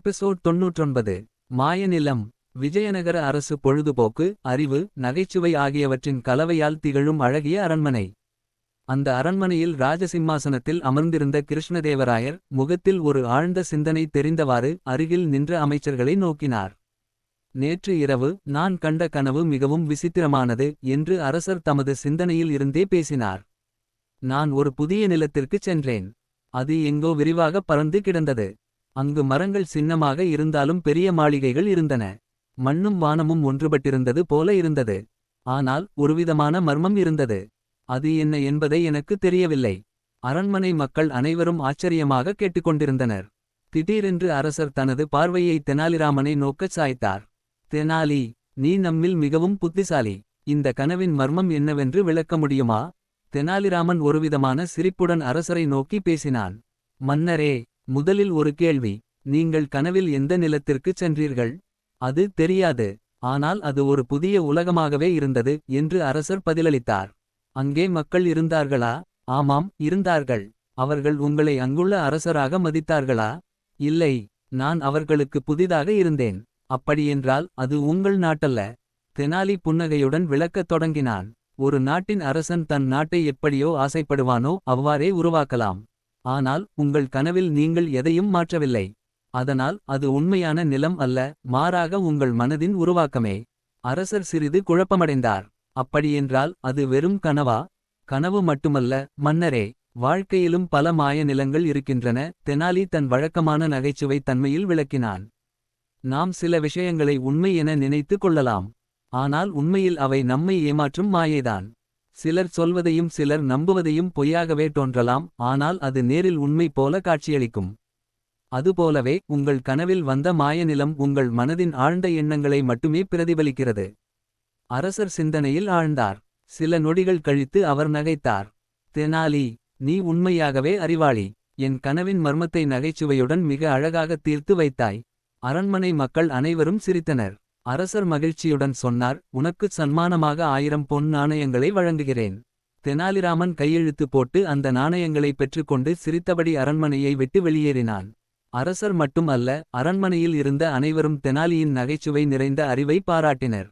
Episode 99. மாயநிலம். Vijayanagara அரசு பொழுதுபோக்கு, அறிவு, நகைச்சுவை ஆகியவற்றின் கலவையால் திகழும் அழகிய அரண்மனை. அந்த அரண்மனையில் ராஜசிம்மாசனத்தில் அமர்ந்திருந்த கிருஷ்ணதேவராயர் முகத்தில் ஒரு ஆழ்ந்த சிந்தனை தெரிந்தவாறு அருகில் நின்ற அமைச்சர்களை நோக்கினார். நேற்று இரவு நான் கண்ட கனவு மிகவும் விசித்திரமானது என்று அரசர் தமது சிந்தனையில் இருந்தே பேசினார். நான் ஒரு புதிய நிலத்திற்குச் சென்றேன். அது எங்கோ விரிவாக பறந்து கிடந்தது. அங்கு மரங்கள் சின்னமாக இருந்தாலும் பெரிய மாளிகைகள் இருந்தன. மண்ணும் வானமும் ஒன்றுபட்டிருந்தது போல இருந்தது. ஆனால் ஒருவிதமான மர்மம் இருந்தது. அது என்ன என்பதை எனக்கு தெரியவில்லை. அரண்மனை மக்கள் அனைவரும் ஆச்சரியமாக கேட்டுக்கொண்டிருந்தனர். திடீரென்று அரசர் தனது பார்வையை தெனாலிராமனை நோக்கச் சாய்த்தார். தெனாலி, நீ நம்மில் மிகவும் புத்திசாலி. இந்த கனவின் மர்மம் என்னவென்று விளக்க முடியுமா? தெனாலிராமன் ஒருவிதமான சிரிப்புடன் அரசரை நோக்கி பேசினான். மன்னரே, முதலில் ஒரு கேள்வி. நீங்கள் கனவில் எந்த நிலத்திற்குச் சென்றீர்கள்? அது தெரியாது. ஆனால் அது ஒரு புதிய உலகமாகவே இருந்தது என்று அரசர் பதிலளித்தார். அங்கே மக்கள் இருந்தார்களா? ஆமாம், இருந்தார்கள். அவர்கள் உங்களை அங்குள்ள அரசராக மதித்தார்களா? இல்லை, நான் அவர்களுக்கு புதிதாக இருந்தேன். அப்படியென்றால் அது உங்கள் நாட்டல்ல. தெனாலி புன்னகையுடன் விளக்கத் தொடங்கினான். ஒரு நாட்டின் அரசன் தன் நாட்டை எப்படியோ ஆசைப்படுவானோ அவ்வாறே உருவாக்கலாம். ஆனால் உங்கள் கனவில் நீங்கள் எதையும் மாற்றவில்லை. அதனால் அது உண்மையான நிலம் அல்ல, மாறாக உங்கள் மனதின் உருவாக்கமே. அரசர் சிறிது குழப்பமடைந்தார். அப்படியென்றால் அது வெறும் கனவா? கனவு மட்டுமல்ல, மன்னரே. வாழ்க்கையிலும் பல மாய நிலங்கள் இருக்கின்றன. தெனாலி தன் வழக்கமான நகைச்சுவை தன்மையில் விளக்கினான். நாம் சில விஷயங்களை உண்மை என நினைத்து கொள்ளலாம். ஆனால் உண்மையில் அவை நம்மை ஏமாற்றும் மாயைதான். சிலர் சொல்வதையும் சிலர் நம்புவதையும் பொய்யாகவே தோன்றலாம். ஆனால் அது நேரில் உண்மை போல காட்சியளிக்கும். அதுபோலவே உங்கள் கனவில் வந்த மாயநிலம் உங்கள் மனதின் ஆழ்ந்த எண்ணங்களை மட்டுமே பிரதிபலிக்கிறது. அரசர் சிந்தனையில் ஆழ்ந்தார். சில நொடிகள் கழித்து அவர் நகைத்தார். தெனாலி, நீ உண்மையாகவே அறிவாளி. என் கனவின் மர்மத்தை நகைச்சுவையுடன் மிக அழகாக தீர்த்து வைத்தாய். அரண்மனை மக்கள் அனைவரும் சிரித்தனர். அரசர் மகிழ்ச்சியுடன் சொன்னார், உனக்குச் சன்மானமாக 1000 பொன் நாணயங்களை வழங்குகிறேன். தெனாலிராமன் கையெழுத்து போட்டு அந்த நாணயங்களை பெற்றுக்கொண்டு சிரித்தபடி அரண்மனையை விட்டு வெளியேறினான். அரசர் மட்டும் அல்ல, அரண்மனையில் இருந்த அனைவரும் தெனாலியின் நகைச்சுவை நிறைந்த அறிவை பாராட்டினர்.